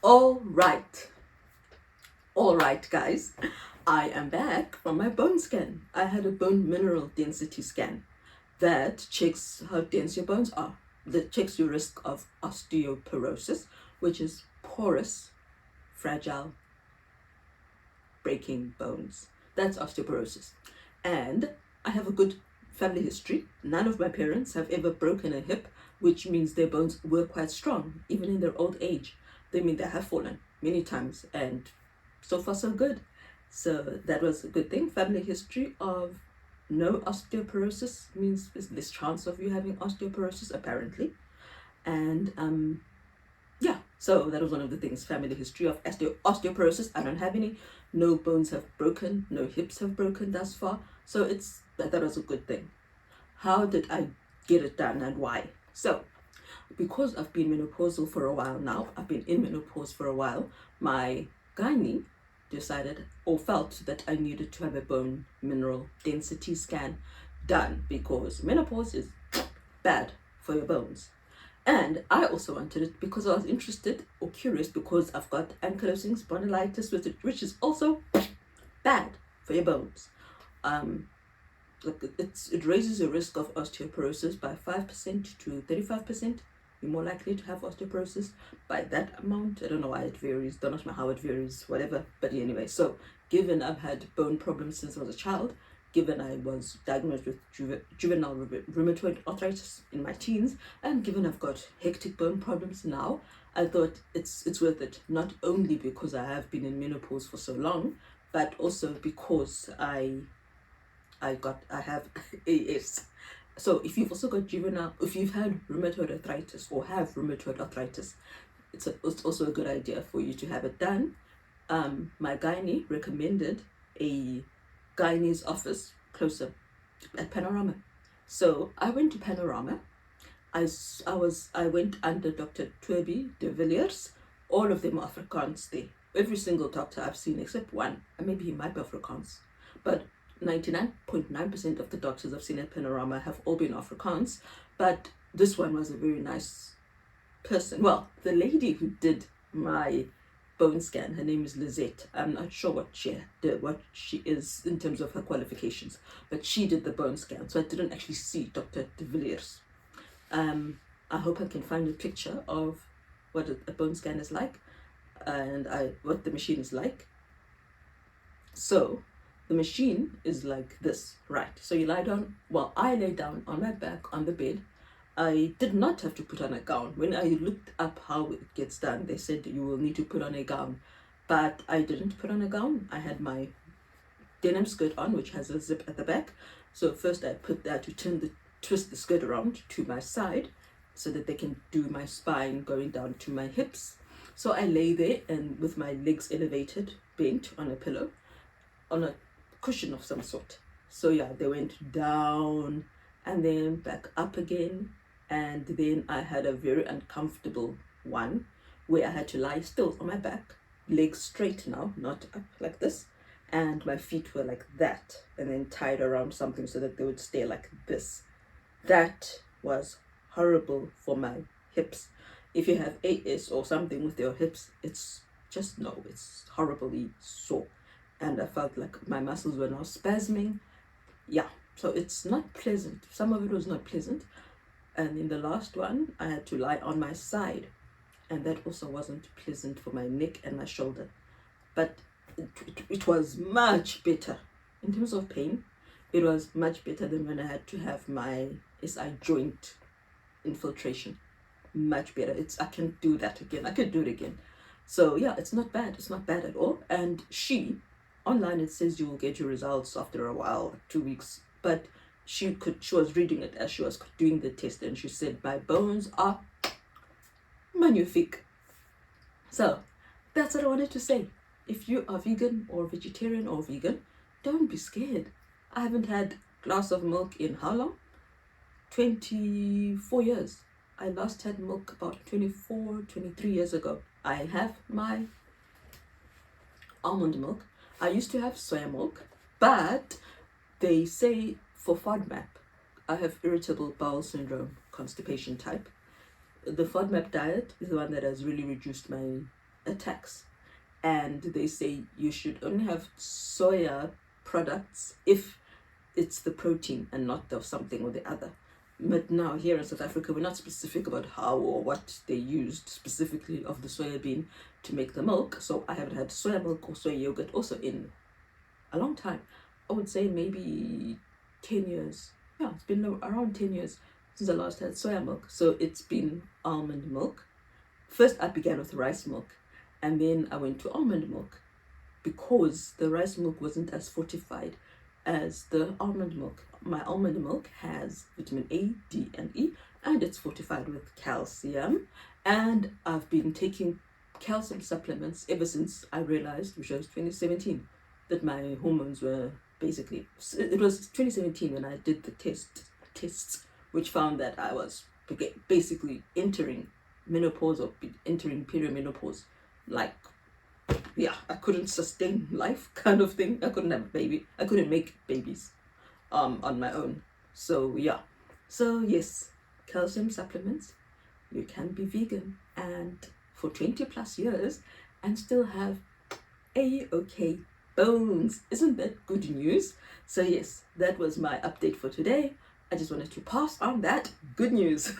All right, guys. I am back from my bone scan. I had a bone mineral density scan that checks how dense your bones are. That checks your risk of osteoporosis, which is porous, fragile, breaking bones. That's osteoporosis. And I have a good family history. None of my parents have ever broken a hip, which means their bones were quite strong, even in their old age. They mean they have fallen many times, and so far so good. So that was a good thing. Family history of no osteoporosis means there's less chance of you having osteoporosis, apparently. And yeah, so that was one of the things. Family history of osteoporosis. I don't have any. No bones have broken, no hips have broken thus far. So that was a good thing. How did I get it done and why? So because I've been menopausal for a while now, I've been in menopause for a while, my gynae decided or felt that I needed to have a bone mineral density scan done because menopause is bad for your bones. And I also wanted it because I was interested or curious because I've got ankylosing spondylitis with it, which is also bad for your bones. It raises your risk of osteoporosis by 5% to 35%. You're more likely to have osteoporosis by that amount. I don't know why it varies, don't ask me how it varies, whatever. But anyway, so given I've had bone problems since I was a child, given I was diagnosed with juvenile rheumatoid arthritis in my teens, and given I've got hectic bone problems now, I thought it's worth it, not only because I have been in menopause for so long, but also because I have AS. So if you've also got if you've had rheumatoid arthritis or have rheumatoid arthritis, it's also a good idea for you to have it done. My gynae recommended a gynae's office closer at Panorama. So I went to Panorama. I went under Dr. Toby de Villiers. All of them are Afrikaans there. Every single doctor I've seen except one, and maybe he might be Afrikaans, but 99.9% of the doctors I've seen at Panorama have all been Afrikaans, but this one was a very nice person. Well, the lady who did my bone scan, her name is Lizette. I'm not sure what she is in terms of her qualifications, but she did the bone scan, so I didn't actually see Dr. de Villiers. I hope I can find a picture of what a bone scan is like and what the machine is like. So the machine is like this, right? So you lie down, I lay down on my back on the bed. I did not have to put on a gown. When I looked up how it gets done, they said you will need to put on a gown, but I didn't put on a gown. I had my denim skirt on, which has a zip at the back. So first I put that to twist the skirt around to my side so that they can do my spine going down to my hips. So I lay there and with my legs elevated, bent on a pillow, on a cushion of some sort. So yeah, they went down and then back up again, and then I had a very uncomfortable one where I had to lie still on my back, legs straight now, not up like this, and my feet were like that and then tied around something so that they would stay like this. That was horrible for my hips. If you have AS or something with your hips, it's horribly sore. And I felt like my muscles were now spasming. Yeah, so it's not pleasant. Some of it was not pleasant. And in the last one, I had to lie on my side. And that also wasn't pleasant for my neck and my shoulder. But it was much better. In terms of pain, it was much better than when I had to have my SI joint infiltration. Much better. I can do that again. I could do it again. So yeah, it's not bad. It's not bad at all. And online it says you will get your results after a while, 2 weeks, but she was reading it as she was doing the test, and she said my bones are magnifique. So that's what I wanted to say. If you are vegan or vegetarian or vegan, don't be scared. I haven't had a glass of milk in how long? 24 years. I last had milk about 23 years ago. I have my almond milk. I used to have soya milk, but they say for FODMAP, I have irritable bowel syndrome, constipation type. The FODMAP diet is the one that has really reduced my attacks, and they say you should only have soya products if it's the protein and not the something or the other. But now here in South Africa, we're not specific about how or what they used specifically of the soya bean to make the milk. So I haven't had soya milk or soya yogurt also in a long time. I would say maybe 10 years. Yeah, it's been around 10 years since I last had soya milk. So it's been almond milk. First I began with rice milk, and then I went to almond milk because the rice milk wasn't as fortified as the almond milk. My almond milk has vitamin A, D, and E, and it's fortified with calcium. And I've been taking calcium supplements ever since I realized, which was 2017, that my hormones were basically, it was 2017 when I did the tests, which found that I was basically entering menopause or entering perimenopause. Like, yeah, I couldn't sustain life kind of thing. I couldn't have a baby. I couldn't make babies on my own. So yeah. So yes, calcium supplements. You can be vegan and for 20 plus years and still have a-okay bones. Isn't that good news? So yes, that was my update for today. I just wanted to pass on that good news.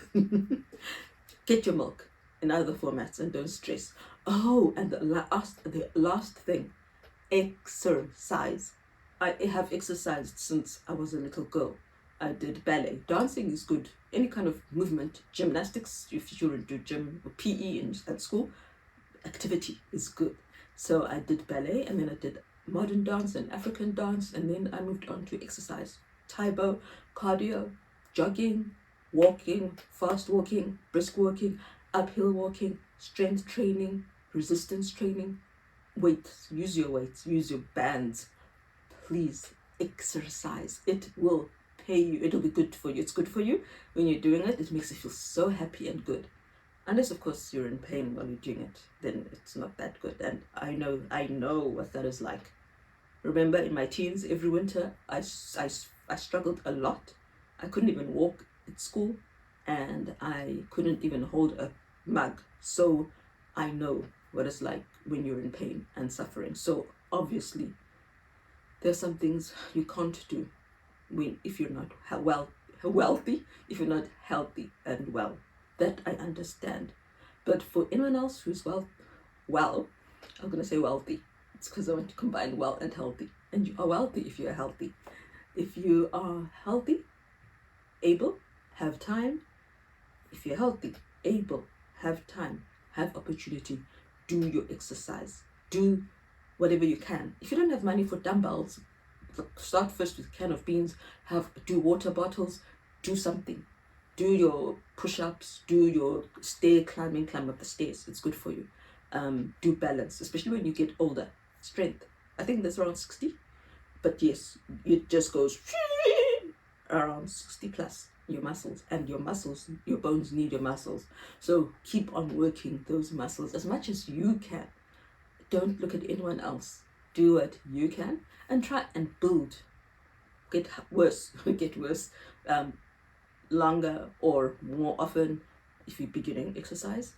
Get your milk in other formats and don't stress. Oh, and the last thing, exercise. I have exercised since I was a little girl. I did ballet. Dancing is good. Any kind of movement, gymnastics, if you do gym or PE at school, activity is good. So I did ballet, and then I did modern dance and African dance, and then I moved on to exercise. Taibo, cardio, jogging, walking, fast walking, brisk walking, uphill walking, strength training, resistance training, weights, use your weights, use your bands. Please exercise. It will pay you. It'll be good for you. It's good for you when you're doing it. It makes you feel so happy and good. Unless, of course, you're in pain while you're doing it, then it's not that good. And I know what that is like. Remember, in my teens, every winter, I struggled a lot. I couldn't even walk at school, and I couldn't even hold a mug. So I know what it's like when you're in pain and suffering. So obviously, there's some things you can't do if you're not wealthy, if you're not healthy and well. That I understand. But for anyone else who's well, I'm going to say wealthy. It's because I want to combine well and healthy. And you are wealthy if you're healthy. If you are healthy, able, have time. If you're healthy, able, have time, have opportunity, do your exercise, do whatever you can. If you don't have money for dumbbells, start first with a can of beans, do water bottles, do something. Do your push-ups, do your climb up the stairs. It's good for you. Do balance, especially when you get older. Strength. I think that's around 60. But yes, it just goes around 60 plus. Your muscles, your bones need your muscles. So keep on working those muscles as much as you can. Don't look at anyone else. Do what you can and try and build. Get worse. Longer or more often if you're beginning exercise.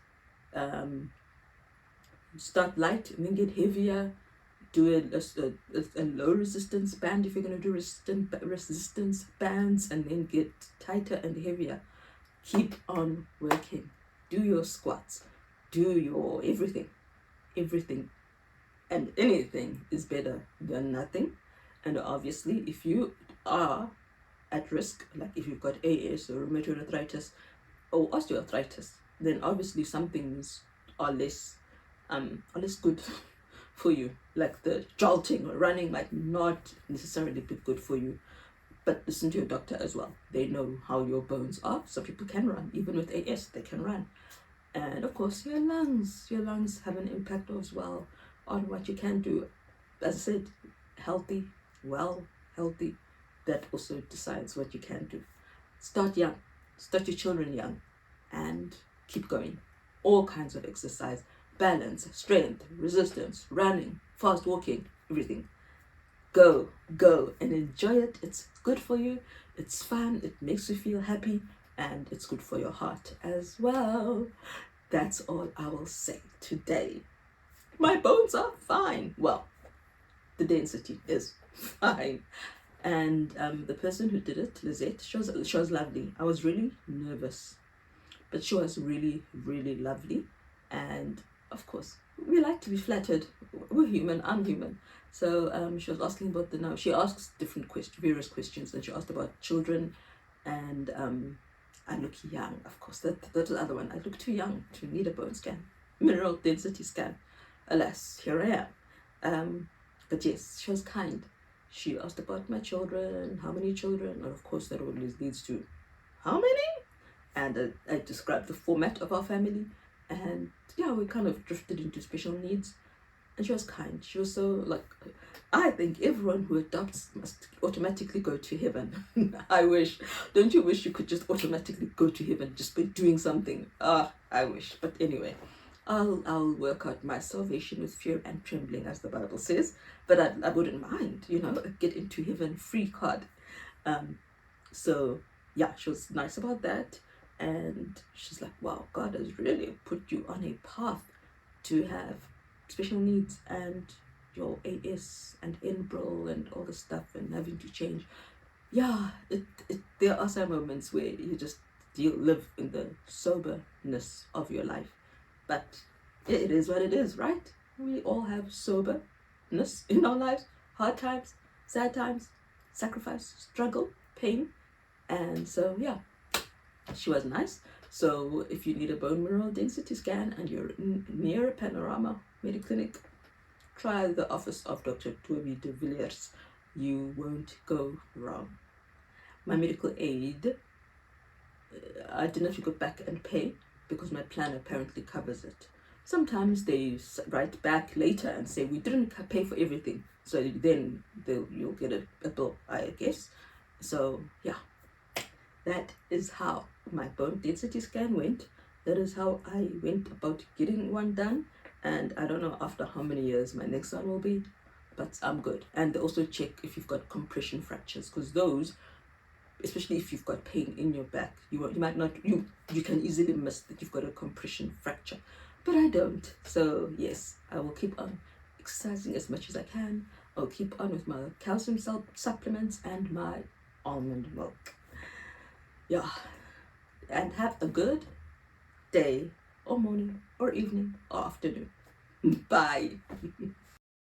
Start light and then get heavier. Do a low resistance band if you're going to do resistance bands, and then get tighter and heavier. Keep on working. Do your squats. Do your everything. And anything is better than nothing. And obviously, if you are at risk, like if you've got AS or rheumatoid arthritis or osteoarthritis, then obviously some things are less good for you, like the jolting or running might not necessarily be good for you. But listen to your doctor as well. They know how your bones are. Some people can run, even with AS, they can run. And of course, your lungs have an impact as well on what you can do. As I said, healthy, that also decides what you can do. Start young, start your children young, and keep going. All kinds of exercise, balance, strength, resistance, running, fast walking, everything. Go and enjoy it. It's good for you, it's fun, it makes you feel happy, and it's good for your heart as well. That's all I will say today. My bones are fine. Well, the density is fine. And the person who did it, Lizette, she was lovely. I was really nervous, but she was really, really lovely. And of course, we like to be flattered. We're human. I'm human. So she was asking about the now. She asks different various questions, and she asked about children, and I look young. Of course, that's the other one. I look too young to need a bone scan, mineral density scan. Alas, here I am. But yes, she was kind. She asked about my children, how many children, and of course that always leads to how many? And I described the format of our family, and yeah, we kind of drifted into special needs. And she was kind. She was so like, I think everyone who adopts must automatically go to heaven. I wish. Don't you wish you could just automatically go to heaven just by doing something? I wish. But anyway, I'll work out my salvation with fear and trembling, as the Bible says. But I wouldn't mind, get into heaven free card. So yeah, she was nice about that. And she's like, wow, God has really put you on a path to have special needs and your AS and Enbrel and all the stuff and having to change. Yeah, there are some moments where you just live in the soberness of your life. But it is what it is, right? We all have soberness in our lives. Hard times, sad times, sacrifice, struggle, pain. And so, yeah, she was nice. So if you need a bone mineral density scan and you're near a Panorama Mediclinic, try the office of Dr. Toby de Villiers. You won't go wrong. My medical aid, I didn't have to go back and pay because my plan apparently covers it. Sometimes they write back later and say, we didn't pay for everything. So then you'll get a bill, I guess. So yeah, that is how my bone density scan went. That is how I went about getting one done. And I don't know after how many years my next one will be, but I'm good. And they also check if you've got compression fractures, because those, especially if you've got pain in your back, you might not, you can easily miss that you've got a compression fracture. But I don't. So yes, I will keep on exercising as much as I can. I'll keep on with my calcium supplements and my almond milk. Yeah, and have a good day or morning or evening or afternoon. Bye.